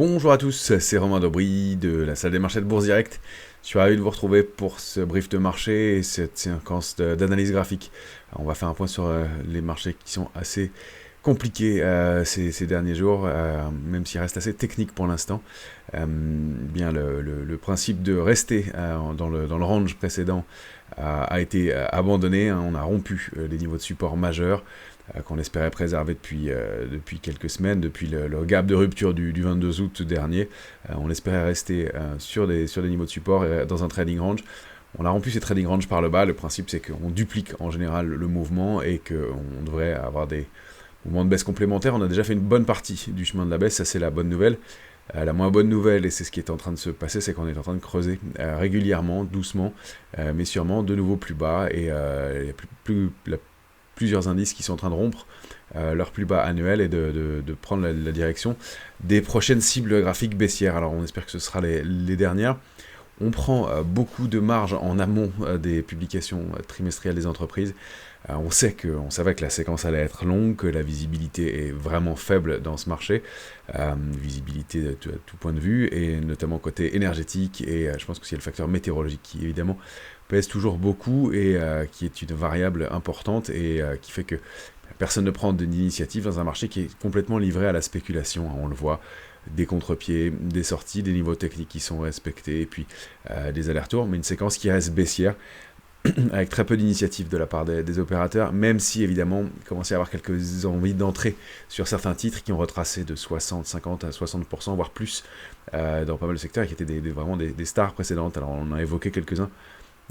Bonjour à tous, c'est Romain Daubry de la salle des marchés de Bourse Direct. Je suis ravi de vous retrouver pour ce brief de marché et cette séquence d'analyse graphique. Alors, on va faire un point sur les marchés qui sont assez compliqués ces derniers jours, même s'ils restent assez techniques pour l'instant. Bien le principe de rester dans le range précédent a été abandonné, hein. On a rompu les niveaux de support majeurs qu'on espérait préserver depuis quelques semaines, depuis le gap de rupture du 22 août dernier. On espérait rester sur des niveaux de support et dans un trading range. On a rompu ces trading range par le bas. Le principe, c'est qu'on duplique en général le mouvement et qu'on devrait avoir des mouvements de baisse complémentaires. On a déjà fait une bonne partie du chemin de la baisse, ça c'est la bonne nouvelle. La moins bonne nouvelle, et c'est ce qui est en train de se passer, c'est qu'on est en train de creuser régulièrement, doucement, mais sûrement de nouveau plus bas, et il y a plusieurs indices qui sont en train de rompre leur plus bas annuel et de prendre la direction des prochaines cibles graphiques baissières. Alors on espère que ce sera les dernières. On prend beaucoup de marge en amont des publications trimestrielles des entreprises. On savait que la séquence allait être longue, que la visibilité est vraiment faible dans ce marché, visibilité de tout point de vue, et notamment côté énergétique, et je pense que c'est le facteur météorologique qui évidemment pèse toujours beaucoup, et qui est une variable importante, et qui fait que personne ne prend d'initiative dans un marché qui est complètement livré à la spéculation. On le voit, des contre-pieds, des sorties, des niveaux techniques qui sont respectés, et puis des allers-retours, mais une séquence qui reste baissière, avec très peu d'initiatives de la part des opérateurs, même si évidemment il commençait à y avoir quelques envies d'entrer sur certains titres qui ont retracé de 60, 50 à 60%, voire plus, dans pas mal de secteurs, et qui étaient vraiment des stars précédentes. Alors on en a évoqué quelques-uns,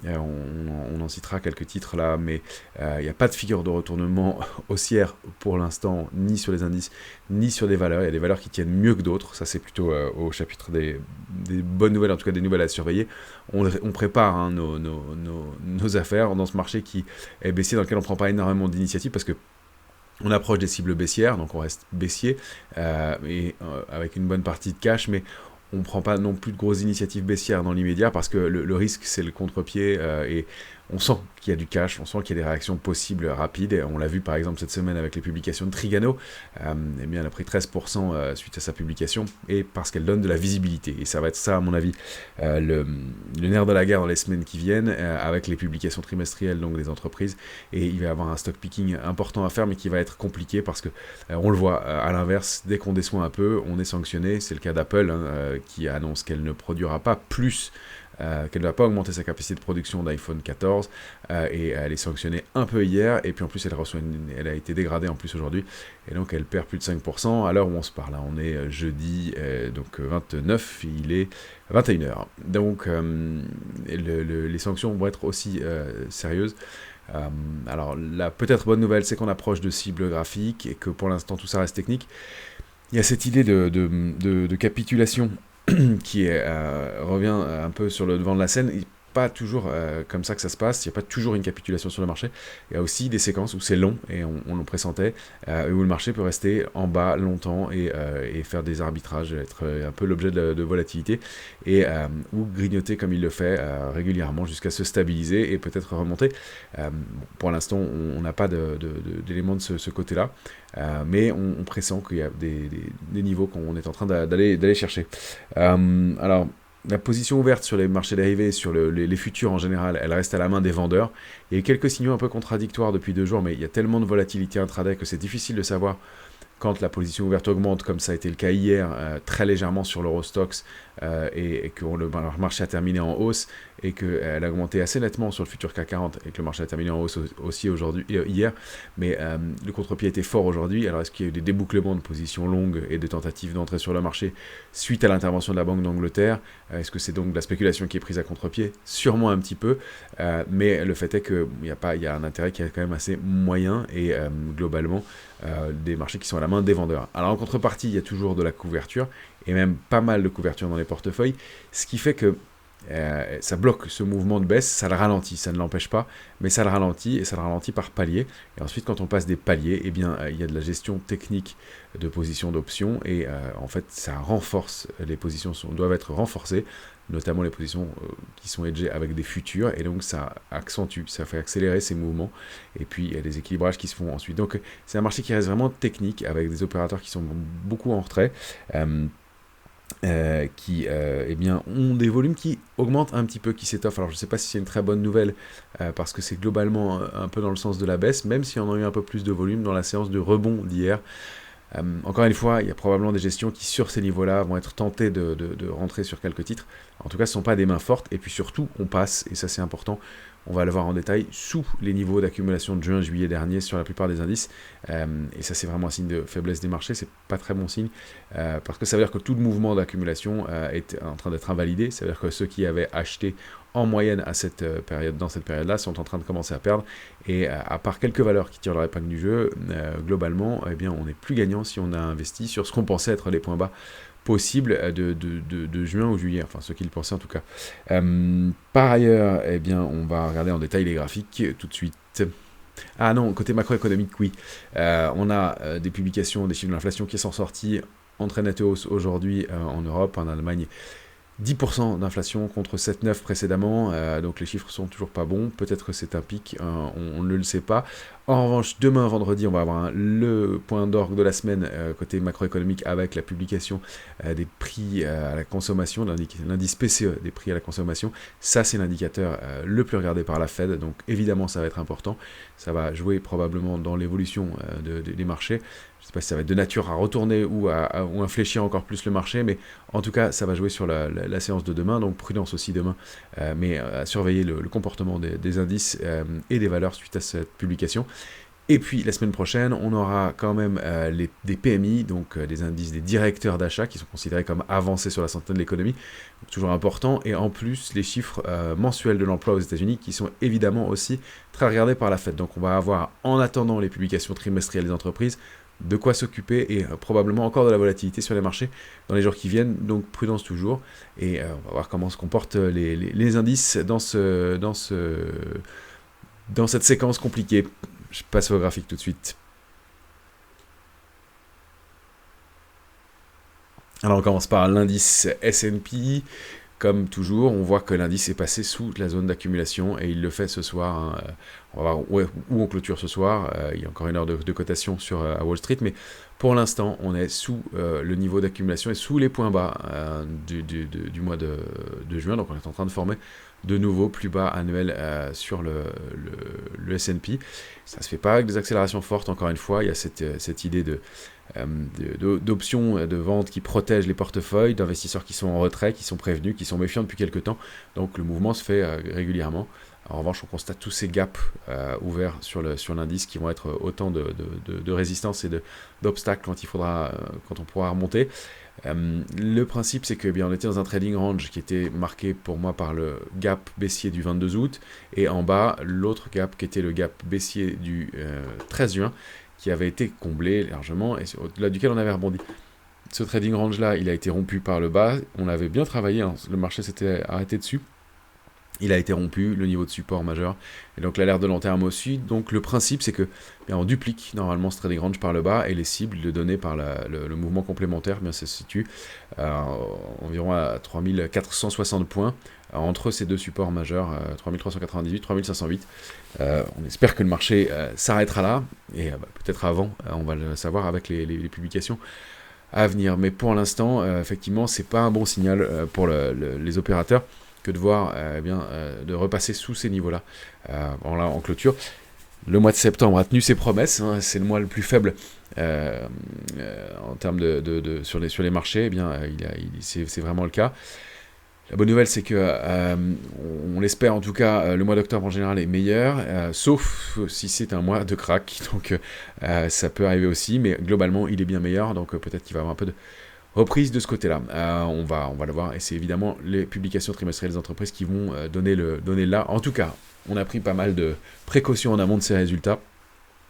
on en citera quelques titres là, mais il n'y a pas de figure de retournement haussière pour l'instant, ni sur les indices, ni sur des valeurs. Il y a des valeurs qui tiennent mieux que d'autres, ça c'est plutôt au chapitre des bonnes nouvelles, en tout cas des nouvelles à surveiller. On prépare nos affaires dans ce marché qui est baissier, dans lequel on ne prend pas énormément d'initiatives, parce que on approche des cibles baissières, donc on reste baissier, avec une bonne partie de cash, mais on ne prend pas non plus de grosses initiatives baissières dans l'immédiat, parce que le risque, c'est le contre-pied, et on sent qu'il y a du cash, on sent qu'il y a des réactions possibles rapides, et on l'a vu par exemple cette semaine avec les publications de Trigano. Eh bien, elle a pris 13% suite à sa publication, et parce qu'elle donne de la visibilité, et ça va être ça à mon avis le nerf de la guerre dans les semaines qui viennent, avec les publications trimestrielles donc des entreprises, et il va y avoir un stock picking important à faire, mais qui va être compliqué, parce que on le voit à l'inverse, dès qu'on déçoit un peu, on est sanctionné. C'est le cas d'Apple, qui annonce qu'elle ne produira pas plus, qu'elle ne va pas augmenter sa capacité de production d'iPhone 14, et elle est sanctionnée un peu hier, et puis en plus elle a été dégradée en plus aujourd'hui, et donc elle perd plus de 5% à l'heure où on se parle. Là, on est jeudi, donc 29, il est 21h. Donc les sanctions vont être aussi sérieuses. Alors la peut-être bonne nouvelle, c'est qu'on approche de cibles graphiques, et que pour l'instant tout ça reste technique. Il y a cette idée de capitulation qui revient un peu sur le devant de la scène. Pas toujours comme ça que ça se passe, il n'y a pas toujours une capitulation sur le marché. Il y a aussi des séquences où c'est long, et on le pressentait, où le marché peut rester en bas longtemps, et faire des arbitrages, être un peu l'objet de volatilité, et ou grignoter comme il le fait régulièrement jusqu'à se stabiliser et peut-être remonter. Pour l'instant, on n'a pas d'éléments de ce côté-là, mais on pressent qu'il y a des niveaux qu'on est en train d'aller chercher. Alors, la position ouverte sur les marchés dérivés, sur les futurs en général, elle reste à la main des vendeurs. Il y a eu quelques signaux un peu contradictoires depuis 2 jours, mais il y a tellement de volatilité intraday que c'est difficile de savoir quand la position ouverte augmente, comme ça a été le cas hier, très légèrement sur l'Eurostoxx, et que le marché a terminé en hausse, et qu'elle a augmenté assez nettement sur le futur CAC 40, et que le marché a terminé en hausse aussi hier, mais le contre-pied était fort aujourd'hui. Alors est-ce qu'il y a eu des débouclements de positions longues et de tentatives d'entrée sur le marché suite à l'intervention de la Banque d'Angleterre? Est-ce que c'est donc de la spéculation qui est prise à contre-pied? Sûrement un petit peu, mais le fait est qu'il y a un intérêt qui est quand même assez moyen, et globalement des marchés qui sont à la main des vendeurs. Alors en contrepartie, il y a toujours de la couverture, et même pas mal de couverture dans les portefeuilles, ce qui fait que ça bloque ce mouvement de baisse, ça le ralentit, ça ne l'empêche pas, mais ça le ralentit, et ça le ralentit par palier. Et ensuite, quand on passe des paliers, eh bien, il y a de la gestion technique de position d'options, et en fait, ça renforce, les positions doivent être renforcées, notamment les positions qui sont hedgées avec des futurs, et donc ça accentue, ça fait accélérer ces mouvements, et puis il y a des équilibrages qui se font ensuite. Donc c'est un marché qui reste vraiment technique, avec des opérateurs qui sont beaucoup en retrait. qui eh bien, ont des volumes qui augmentent un petit peu, qui s'étoffent. Alors je ne sais pas si c'est une très bonne nouvelle, parce que c'est globalement un peu dans le sens de la baisse, même si on a eu un peu plus de volume dans la séance de rebond d'hier. Encore une fois, il y a probablement des gestions qui, sur ces niveaux-là, vont être tentées de rentrer sur quelques titres. En tout cas, ce ne sont pas des mains fortes. Et puis surtout, on passe, et ça c'est important, on va le voir en détail, sous les niveaux d'accumulation de juin-juillet dernier sur la plupart des indices. Et ça c'est vraiment un signe de faiblesse des marchés, c'est pas très bon signe, parce que ça veut dire que tout le mouvement d'accumulation est en train d'être invalidé. Ça veut dire que ceux qui avaient acheté en moyenne à cette période, dans cette période-là, sont en train de commencer à perdre. Et à part quelques valeurs qui tirent leur épingle du jeu, globalement, eh bien, on n'est plus gagnant si on a investi sur ce qu'on pensait être les points bas possibles de juin ou juillet, enfin ceux qui le pensaient en tout cas. Par ailleurs, eh bien, on va regarder en détail les graphiques tout de suite. Ah non, côté macroéconomique, oui. On a des publications, des chiffres de l'inflation qui sont sortis en très nette hausse aujourd'hui en Europe, en Allemagne. 10% d'inflation contre 7,9 précédemment, donc les chiffres sont toujours pas bons, peut-être que c'est un pic, on ne le sait pas. En revanche, demain vendredi, on va avoir le point d'orgue de la semaine côté macroéconomique avec la publication des prix à la consommation, l'indice PCE des prix à la consommation. Ça, c'est l'indicateur le plus regardé par la Fed, donc évidemment ça va être important, ça va jouer probablement dans l'évolution des marchés. Je ne sais pas si ça va être de nature à retourner ou à infléchir encore plus le marché, mais en tout cas, ça va jouer sur la séance de demain, donc prudence aussi demain, mais à surveiller le comportement des indices et des valeurs suite à cette publication. Et puis, la semaine prochaine, on aura quand même des PMI, donc des indices des directeurs d'achat, qui sont considérés comme avancés sur la santé de l'économie, toujours important, et en plus, les chiffres mensuels de l'emploi aux États-Unis, qui sont évidemment aussi très regardés par la Fed. Donc, on va avoir, en attendant les publications trimestrielles des entreprises, de quoi s'occuper et probablement encore de la volatilité sur les marchés dans les jours qui viennent, donc prudence toujours, et on va voir comment se comportent les indices dans cette séquence compliquée. Je passe au graphique tout de suite. Alors on commence par l'indice S&P. Comme toujours, on voit que l'indice est passé sous la zone d'accumulation et il le fait ce soir. Hein. On va voir où on clôture ce soir. Il y a encore une heure de cotation à Wall Street, mais pour l'instant, on est sous le niveau d'accumulation et sous les points bas du mois de juin. Donc on est en train de former de nouveaux plus bas annuels sur le S&P. Ça ne se fait pas avec des accélérations fortes, encore une fois. Il y a cette idée d'options de vente qui protègent les portefeuilles, d'investisseurs qui sont en retrait, qui sont prévenus, qui sont méfiants depuis quelques temps. Donc le mouvement se fait régulièrement. En revanche, on constate tous ces gaps ouverts sur l'indice qui vont être autant de résistance et d'obstacles quand on pourra remonter. Le principe, c'est que on était dans un trading range qui était marqué pour moi par le gap baissier du 22 août et en bas, l'autre gap qui était le gap baissier du 13 juin qui avait été comblé largement et au-delà duquel on avait rebondi. Ce trading range-là, il a été rompu par le bas. On avait bien travaillé, hein, le marché s'était arrêté dessus. Il a été rompu, le niveau de support majeur, et donc l'alerte de long terme aussi. Donc le principe, c'est que on duplique normalement ce trading range par le bas, et les cibles données par le mouvement complémentaire, ça se situe environ à 3460 points, entre ces deux supports majeurs, 3398, 3508. On espère que le marché s'arrêtera là, et peut-être avant, on va le savoir avec les publications à venir. Mais pour l'instant, effectivement, c'est pas un bon signal pour les opérateurs que de voir de repasser sous ces niveaux-là en clôture. Le mois de septembre a tenu ses promesses, hein, c'est le mois le plus faible en termes sur les marchés, c'est vraiment le cas. La bonne nouvelle, c'est que on l'espère en tout cas, le mois d'octobre en général est meilleur, sauf si c'est un mois de crack, donc ça peut arriver aussi, mais globalement il est bien meilleur, donc peut-être qu'il va y avoir un peu de reprise de ce côté-là. On va le voir, et c'est évidemment les publications trimestrielles des entreprises qui vont donner là. En tout cas, on a pris pas mal de précautions en amont de ces résultats.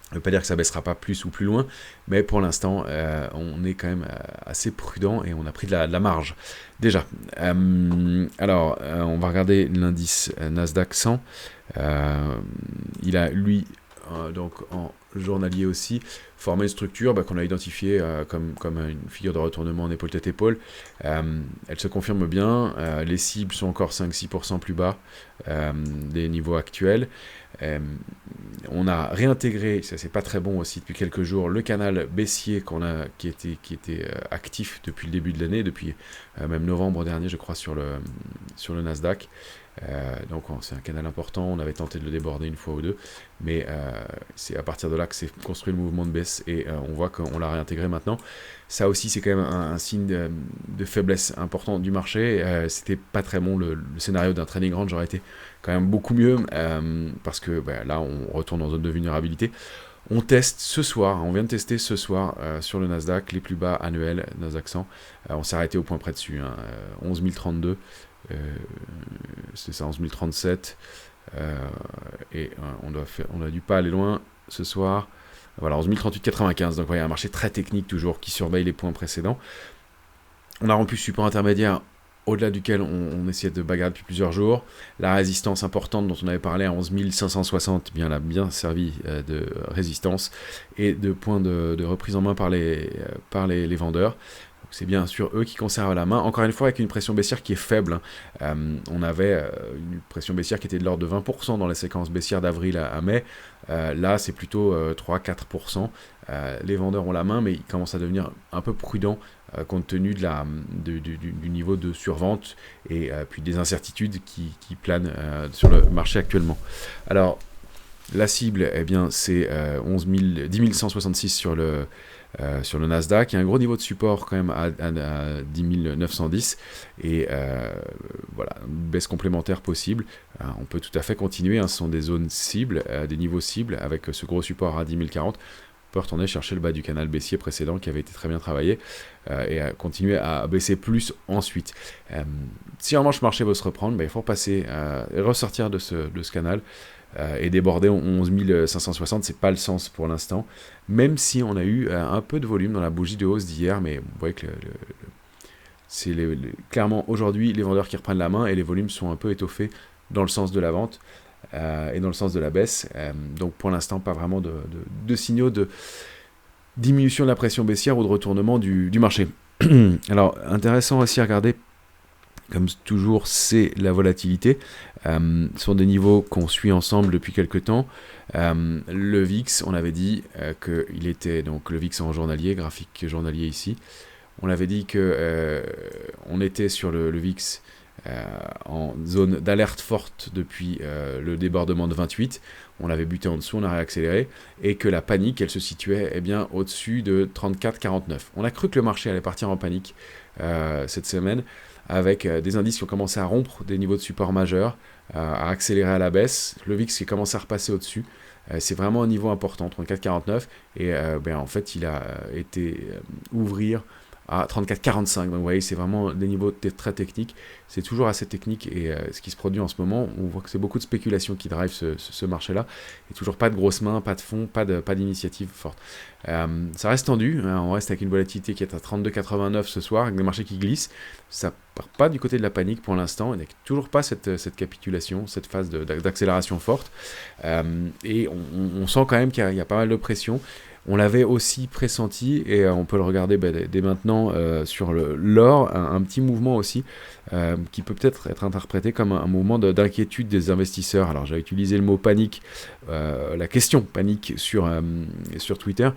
Ça ne veut pas dire que ça ne baissera pas plus ou plus loin, mais pour l'instant, on est quand même assez prudent et on a pris de la marge. Déjà, alors, on va regarder l'indice Nasdaq 100. Il a, lui, donc en journalier aussi, formé une structure qu'on a identifiée comme une figure de retournement en épaule-tête-épaule. Elle se confirme bien, les cibles sont encore 5-6% plus bas des niveaux actuels. On a réintégré, ça c'est pas très bon aussi depuis quelques jours, le canal baissier qui était actif depuis le début de l'année, depuis même novembre dernier je crois sur le Nasdaq. Donc c'est un canal important, on avait tenté de le déborder une fois ou deux, mais c'est à partir de là que s'est construit le mouvement de baisse et on voit qu'on l'a réintégré maintenant. Ça aussi c'est quand même un signe de faiblesse important du marché. C'était pas très bon, le scénario d'un trading range aurait été quand même beaucoup mieux parce que là on retourne en zone de vulnérabilité. On teste ce soir, on vient de tester ce soir sur le Nasdaq les plus bas annuels Nasdaq 100. On s'est arrêté au point près dessus, 11 032. C'est ça, 11 037 et on a dû pas aller loin ce soir. Voilà, 11 038,95. Donc il y a un marché très technique toujours qui surveille les points précédents. On a rompu ce support intermédiaire au-delà duquel on essayait de bagarrer depuis plusieurs jours. La résistance importante dont on avait parlé à 11 560, elle a bien servi de résistance et de point de reprise en main par les vendeurs. C'est bien sûr eux qui conservent la main, encore une fois avec une pression baissière qui est faible. On avait une pression baissière qui était de l'ordre de 20% dans la séquence baissière d'avril à mai. Là, c'est plutôt 3-4%. Les vendeurs ont la main, mais ils commencent à devenir un peu prudents compte tenu du niveau de survente et puis des incertitudes qui planent sur le marché actuellement. Alors, la cible, c'est 10 166 sur le Nasdaq. Il y a un gros niveau de support quand même à 10 910 et voilà, une baisse complémentaire possible. On peut tout à fait continuer, ce sont des zones cibles, des niveaux cibles avec ce gros support à 10 040. On peut retourner chercher le bas du canal baissier précédent qui avait été très bien travaillé et continuer à baisser plus ensuite. Si en revanche le marché veut se reprendre, il faut repasser et ressortir de ce canal. Et déborder 11 560, c'est pas le sens pour l'instant, même si on a eu un peu de volume dans la bougie de hausse d'hier, mais vous voyez que c'est clairement aujourd'hui les vendeurs qui reprennent la main et les volumes sont un peu étoffés dans le sens de la vente et dans le sens de la baisse. Donc pour l'instant, pas vraiment de signaux de diminution de la pression baissière ou de retournement du marché. Alors intéressant aussi à regarder, comme toujours, c'est la volatilité. Sur des niveaux qu'on suit ensemble depuis quelques temps. Le VIX, on avait dit qu'il était, donc le VIX en journalier, graphique journalier ici, on avait dit que on était sur le VIX en zone d'alerte forte depuis le débordement de 28. On l'avait buté en dessous, on a réaccéléré, et que la panique, elle se situait au-dessus de 34,49. On a cru que le marché allait partir en panique cette semaine, avec des indices qui ont commencé à rompre des niveaux de support majeurs, à accélérer à la baisse, le VIX qui commence à repasser au-dessus. C'est vraiment un niveau important, 34,49, et en fait il a été ouvrir à 34,45. Donc vous voyez, c'est vraiment des niveaux très techniques. C'est toujours assez technique et ce qui se produit en ce moment, on voit que c'est beaucoup de spéculation qui drive ce marché-là. Et toujours pas de grosses mains, pas de fonds, pas d'initiative forte. Ça reste tendu, on reste avec une volatilité qui est à 32,89 ce soir, avec des marchés qui glissent. Ça part pas du côté de la panique pour l'instant, il n'y a toujours pas cette capitulation, cette phase d'accélération forte. Et on sent quand même qu'il y a pas mal de pression. On l'avait aussi pressenti, et on peut le regarder dès maintenant sur l'or, un petit mouvement aussi, qui peut peut-être être interprété comme un mouvement d'inquiétude des investisseurs. Alors j'ai utilisé le mot panique, la question panique sur Twitter,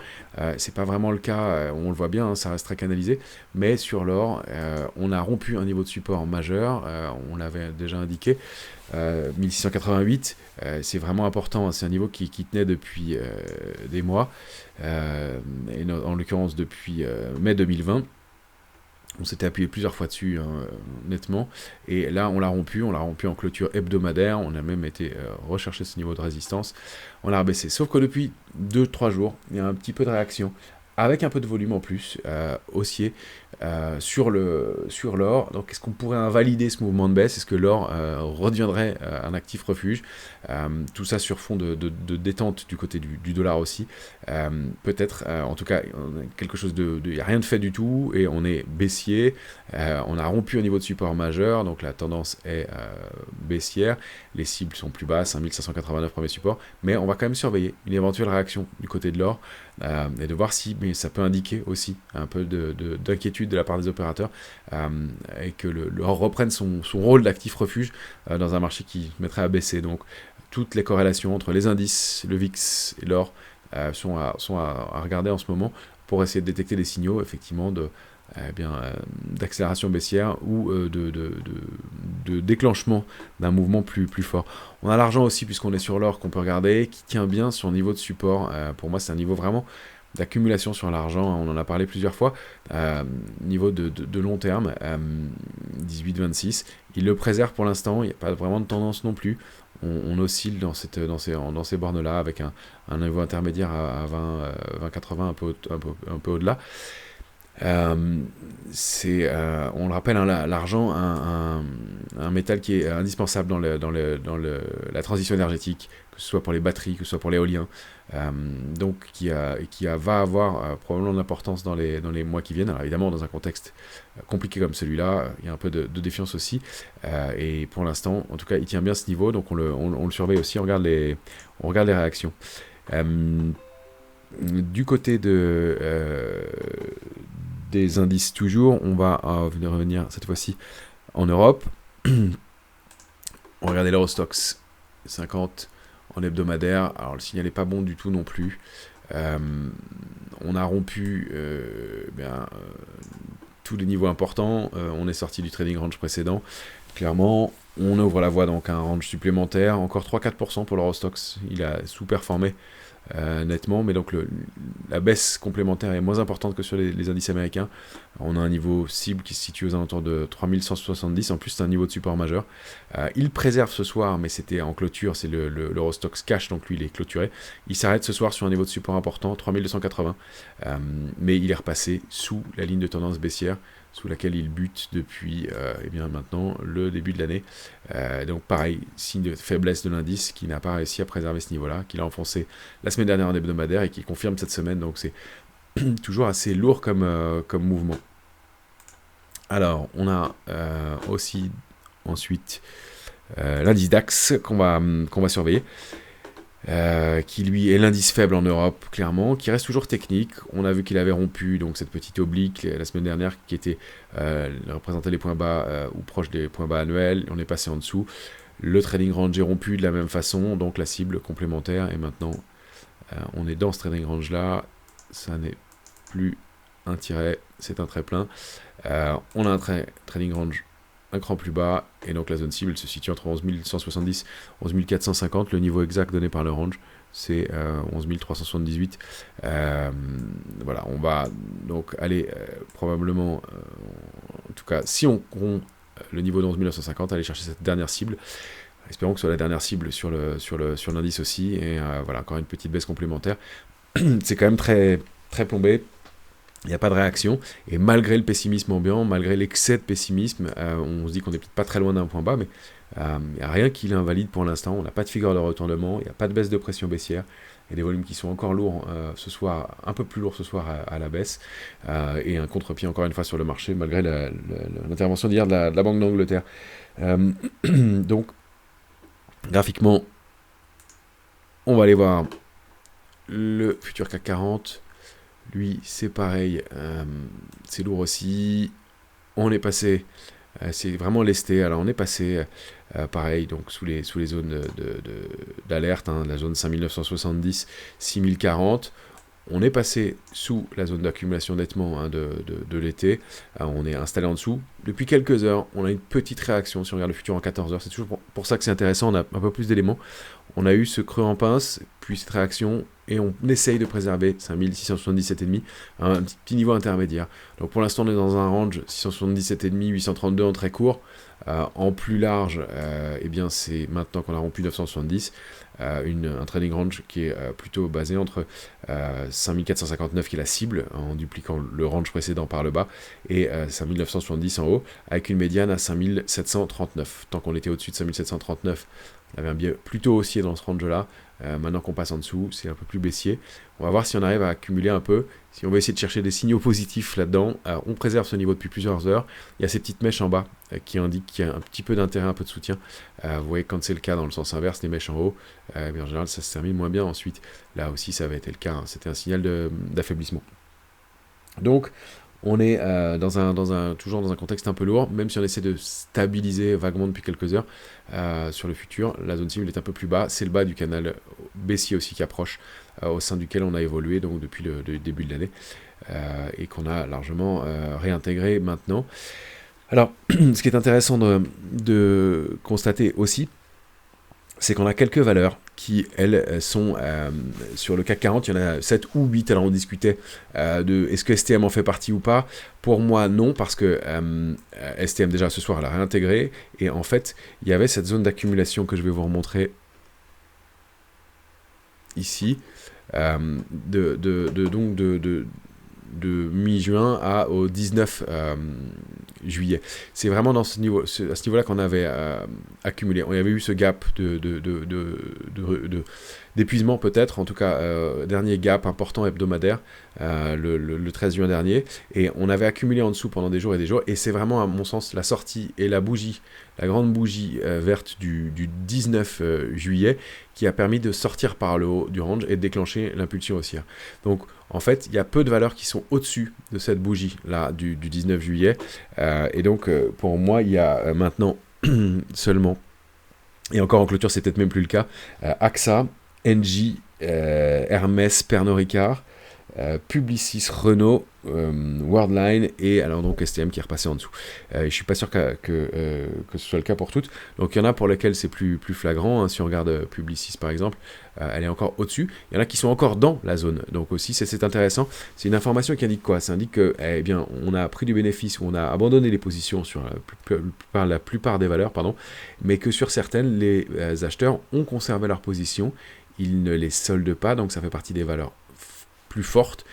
c'est pas vraiment le cas, on le voit bien, ça reste très canalisé, mais sur l'or, on a rompu un niveau de support majeur, on l'avait déjà indiqué, 1688, c'est vraiment important, c'est un niveau qui tenait depuis des mois, et en l'occurrence depuis mai 2020. On s'était appuyé plusieurs fois dessus, nettement, et là on l'a rompu en clôture hebdomadaire, on a même été rechercher ce niveau de résistance, on l'a rebaissé. Sauf que depuis 2-3 jours, il y a un petit peu de réaction, avec un peu de volume en plus, haussier, sur l'or. Donc est-ce qu'on pourrait invalider ce mouvement de baisse? Est-ce que l'or redeviendrait un actif refuge? Tout ça sur fond de détente du côté du dollar aussi. Peut-être, en tout cas, quelque chose il n'y a rien de fait du tout, et on est baissier. On a rompu un niveau de support majeur, donc la tendance est baissière. Les cibles sont plus basses, 5589 premier support, mais on va quand même surveiller une éventuelle réaction du côté de l'or et de voir si, mais ça peut indiquer aussi un peu d'inquiétude de la part des opérateurs et que l'or reprenne son rôle d'actif refuge dans un marché qui se mettrait à baisser. Donc toutes les corrélations entre les indices, le VIX et l'or sont à regarder en ce moment pour essayer de détecter des signaux effectivement d'accélération baissière ou de déclenchement d'un mouvement plus fort. On a l'argent aussi, puisqu'on est sur l'or, qu'on peut regarder, qui tient bien son niveau de support. Pour moi, c'est un niveau vraiment d'accumulation sur l'argent, on en a parlé plusieurs fois, niveau de long terme, 18-26. Il le préserve pour l'instant, il n'y a pas vraiment de tendance non plus. On oscille dans ces bornes-là avec un niveau intermédiaire à 20-80, un peu au-delà. On le rappelle, hein, l'argent, un métal qui est indispensable dans la transition énergétique, que ce soit pour les batteries, que ce soit pour l'éolien, donc va avoir probablement de l'importance dans les mois qui viennent. Alors évidemment, dans un contexte compliqué comme celui-là, il y a un peu de défiance aussi, et pour l'instant, en tout cas, il tient bien ce niveau, donc on le surveille aussi, on regarde les réactions. Du côté des indices toujours, on va revenir cette fois-ci en Europe. On va regarder l'Eurostoxx 50 en hebdomadaire. Alors le signal n'est pas bon du tout non plus. On a rompu tous les niveaux importants. On est sorti du trading range précédent. Clairement, on ouvre la voie donc à un range supplémentaire. Encore 3-4% pour l'Eurostoxx. Il a sous-performé nettement, mais donc la baisse complémentaire est moins importante que sur les indices américains. On a un niveau cible qui se situe aux alentours de 3170, en plus c'est un niveau de support majeur. Il préserve ce soir, mais c'était en clôture, c'est l'Eurostoxx Cash, donc lui il est clôturé. Il s'arrête ce soir sur un niveau de support important, 3280, mais il est repassé sous la ligne de tendance baissière, sous laquelle il bute depuis maintenant le début de l'année. Donc pareil, signe de faiblesse de l'indice qui n'a pas réussi à préserver ce niveau-là, qu'il a enfoncé la semaine dernière en hebdomadaire et qui confirme cette semaine, donc c'est toujours assez lourd comme mouvement. Alors, on a aussi ensuite l'indice DAX qu'on va surveiller. Qui lui est l'indice faible en Europe, clairement, qui reste toujours technique. On a vu qu'il avait rompu donc cette petite oblique la semaine dernière qui était représentait les points bas ou proche des points bas annuels. On est passé en dessous. Le trading range est rompu de la même façon, donc la cible complémentaire. Et maintenant, on est dans ce trading range là. Ça n'est plus un tiret, c'est un trait plein. On a un trading range un cran plus bas, et donc la zone cible se situe entre 11 170 et 11 450, le niveau exact donné par le range, c'est 11 378. Voilà, on va donc aller probablement, en tout cas, si on rompt le niveau de 11 950, aller chercher cette dernière cible. Espérons que ce soit la dernière cible sur l'indice aussi, et voilà, encore une petite baisse complémentaire. C'est quand même très, très plombé. Il n'y a pas de réaction, et malgré le pessimisme ambiant, malgré l'excès de pessimisme, on se dit qu'on n'est peut-être pas très loin d'un point bas, mais il n'y a rien qui l'invalide pour l'instant. On n'a pas de figure de retournement, il n'y a pas de baisse de pression baissière, et des volumes qui sont encore lourds ce soir, un peu plus lourds ce soir à la baisse, et un contre-pied encore une fois sur le marché, malgré l'intervention d'hier de la Banque d'Angleterre. Donc, graphiquement, on va aller voir le futur CAC 40. Lui, c'est pareil, c'est lourd aussi. On est passé, c'est vraiment lesté. Alors, on est passé, pareil, donc sous les zones d'alerte, la zone 5970, 6040. On est passé sous la zone d'accumulation nettement de l'été. On est installé en dessous. Depuis quelques heures, on a une petite réaction. Si on regarde le futur en 14 heures, c'est toujours pour ça que c'est intéressant. On a un peu plus d'éléments. On a eu ce creux en pince, puis cette réaction, et on essaye de préserver 5677,5, un petit niveau intermédiaire. Donc pour l'instant, on est dans un range 677,5, 832 en très court. En plus large, c'est maintenant qu'on a rompu 970, un trading range qui est plutôt basé entre 5459 qui est la cible, en dupliquant le range précédent par le bas, et 5970 en haut. euros, avec une médiane à 5739. Tant qu'on était au-dessus de 5739, on avait un biais plutôt haussier dans ce range-là. Maintenant qu'on passe en dessous, c'est un peu plus baissier. On va voir si on arrive à accumuler un peu. Si on va essayer de chercher des signaux positifs là-dedans, on préserve ce niveau depuis plusieurs heures. Il y a ces petites mèches en bas qui indiquent qu'il y a un petit peu d'intérêt, un peu de soutien. Vous voyez, quand c'est le cas dans le sens inverse, les mèches en haut, en général, ça se termine moins bien ensuite. Là aussi, ça avait été le cas. C'était un signal d'affaiblissement. Donc, on est toujours dans un contexte un peu lourd, même si on essaie de stabiliser vaguement depuis quelques heures sur le futur. La zone cible est un peu plus bas, c'est le bas du canal baissier aussi qui approche, au sein duquel on a évolué donc depuis le début de l'année, et qu'on a largement réintégré maintenant. Alors, ce qui est intéressant de constater aussi, c'est qu'on a quelques valeurs qui, elles, sont sur le CAC 40, il y en a 7 ou 8, alors on discutait de est-ce que STM en fait partie ou pas. Pour moi, non, parce que STM, déjà, ce soir, elle a réintégré, et en fait, il y avait cette zone d'accumulation que je vais vous remontrer ici, de mi-juin au 19 juillet. C'est vraiment à ce niveau-là qu'on avait accumulé. On avait eu ce gap d'épuisement peut-être, en tout cas dernier gap important hebdomadaire le 13 juin dernier, et on avait accumulé en dessous pendant des jours et des jours, et c'est vraiment à mon sens la sortie et la grande bougie verte du 19 juillet qui a permis de sortir par le haut du range et de déclencher l'impulsion haussière. Donc en fait, il y a peu de valeurs qui sont au-dessus de cette bougie là du 19 juillet, et donc pour moi, il y a maintenant seulement, et encore en clôture, c'est peut-être même plus le cas, AXA, Engie, Hermès, Pernod Ricard, Publicis, Renault, Worldline, et alors donc STM qui est repassé en dessous. Je suis pas sûr que ce soit le cas pour toutes. Donc il y en a pour lesquels c'est plus flagrant, hein. Si on regarde Publicis par exemple, elle est encore au-dessus. Il y en a qui sont encore dans la zone. Donc aussi c'est intéressant. C'est une information qui indique quoi? Ça indique que bien on a pris du bénéfice, ou on a abandonné les positions sur la plupart des valeurs, mais que sur certaines, les acheteurs ont conservé leurs positions. Ils ne les soldent pas, donc ça fait partie des valeurs plus fortes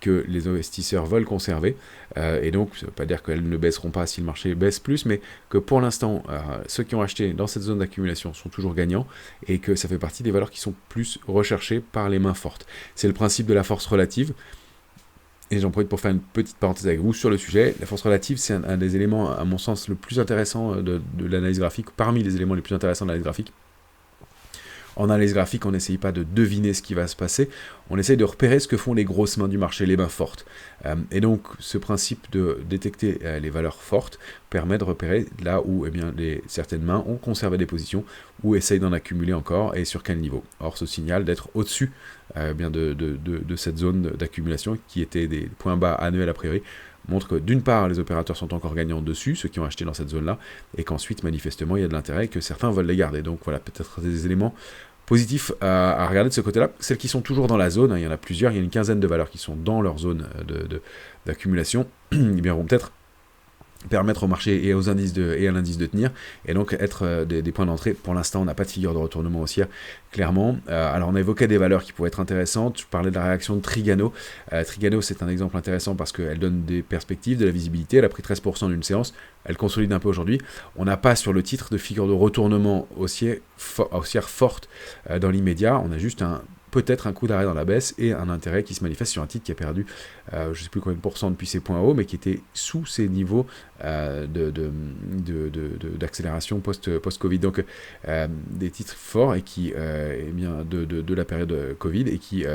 que les investisseurs veulent conserver, et donc ça ne veut pas dire qu'elles ne baisseront pas si le marché baisse plus, mais que pour l'instant ceux qui ont acheté dans cette zone d'accumulation sont toujours gagnants, et que ça fait partie des valeurs qui sont plus recherchées par les mains fortes. C'est le principe de la force relative, et j'en profite pour faire une petite parenthèse avec vous sur le sujet. La force relative, c'est un des éléments à mon sens le plus intéressant de l'analyse graphique, parmi les éléments les plus intéressants de l'analyse graphique. En analyse graphique, on n'essaye pas de deviner ce qui va se passer, on essaye de repérer ce que font les grosses mains du marché, les mains fortes. Et donc, ce principe de détecter les valeurs fortes permet de repérer là où certaines mains ont conservé des positions ou essayent d'en accumuler encore, et sur quel niveau. Or, ce signal d'être au-dessus de cette zone d'accumulation, qui était des points bas annuels a priori, montre que d'une part, les opérateurs sont encore gagnants dessus, ceux qui ont acheté dans cette zone-là, et qu'ensuite, manifestement, il y a de l'intérêt et que certains veulent les garder. Donc voilà, peut-être des éléments positifs à regarder de ce côté-là. Celles qui sont toujours dans la zone, il y en a plusieurs, il y a une quinzaine de valeurs qui sont dans leur zone d'accumulation, vont peut-être permettre au marché et à l'indice de tenir, et donc être des points d'entrée. Pour l'instant, on n'a pas de figure de retournement haussière, clairement. Alors on a évoqué des valeurs qui pourraient être intéressantes. Je parlais de la réaction de Trigano. Trigano, c'est un exemple intéressant parce qu'elle donne des perspectives, de la visibilité. Elle a pris 13% d'une séance, elle consolide un peu aujourd'hui. On n'a pas sur le titre de figure de retournement haussière forte dans l'immédiat. On a juste peut-être un coup d'arrêt dans la baisse et un intérêt qui se manifeste sur un titre qui a perdu je ne sais plus combien de pourcents depuis ses points hauts, mais qui était sous ses niveaux d'accélération post-Covid. Donc des titres forts et qui de la période Covid, et qui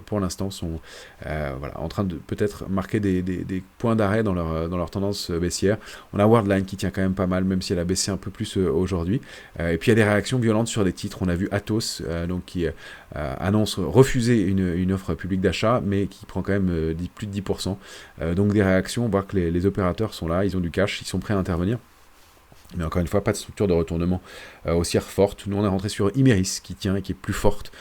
pour l'instant sont en train de peut-être marquer des points d'arrêt dans leur tendance baissière. On a Worldline qui tient quand même pas mal, même si elle a baissé un peu plus aujourd'hui. Et puis il y a des réactions violentes sur des titres. On a vu Atos qui annonce refuser une offre publique d'achat, mais qui prend quand même plus de 10%. Donc des réactions, on voit que les opérateurs sont là, ils ont du cash, ils sont prêts à intervenir. Mais encore une fois, pas de structure de retournement haussière forte. Nous, on est rentré sur Imerys, qui tient et qui est plus forte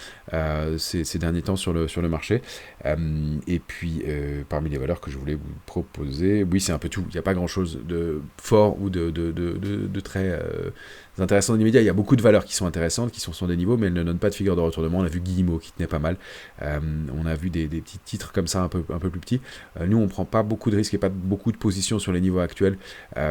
ces derniers temps sur le marché. Et puis, parmi les valeurs que je voulais vous proposer, oui, c'est un peu tout. Il n'y a pas grand-chose de fort ou de très intéressant dans l'immédiat. Il y a beaucoup de valeurs qui sont intéressantes, qui sont sur des niveaux, mais elles ne donnent pas de figure de retournement. On a vu Guillemot qui tenait pas mal. On a vu des petits titres comme ça un peu plus petits. Nous, on ne prend pas beaucoup de risques et pas beaucoup de positions sur les niveaux actuels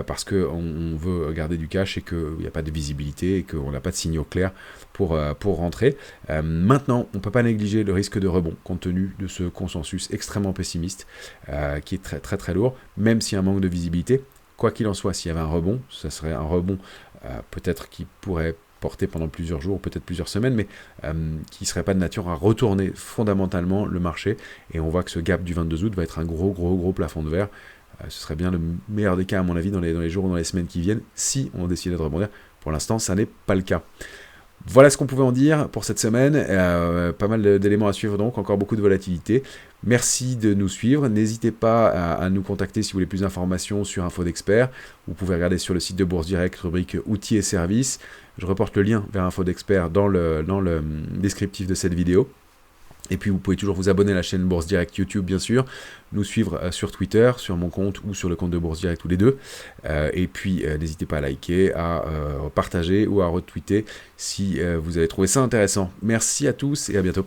parce qu'on veut garder du cash et qu'il n'y a pas de visibilité et qu'on n'a pas de signaux clairs pour rentrer. Maintenant, on ne peut pas négliger le risque de rebond compte tenu de ce consensus extrêmement pessimiste qui est très très très lourd, même s'il y a un manque de visibilité. Quoi qu'il en soit, s'il y avait un rebond, ça serait un rebond peut-être qui pourrait porter pendant plusieurs jours, peut-être plusieurs semaines, mais qui ne serait pas de nature à retourner fondamentalement le marché. Et on voit que ce gap du 22 août va être un gros plafond de verre. Ce serait bien le meilleur des cas, à mon avis, dans les jours ou dans les semaines qui viennent, si on décidait de rebondir. Pour l'instant, ça n'est pas le cas. Voilà ce qu'on pouvait en dire pour cette semaine. Pas mal d'éléments à suivre donc, encore beaucoup de volatilité. Merci de nous suivre. N'hésitez pas à nous contacter si vous voulez plus d'informations sur Info d'Expert. Vous pouvez regarder sur le site de Bourse Direct, rubrique outils et services. Je reporte le lien vers Info d'Expert dans le descriptif de cette vidéo. Et puis vous pouvez toujours vous abonner à la chaîne Bourse Direct YouTube, bien sûr, nous suivre sur Twitter, sur mon compte ou sur le compte de Bourse Direct, tous les deux. Et puis n'hésitez pas à liker, à partager ou à retweeter si vous avez trouvé ça intéressant. Merci à tous et à bientôt.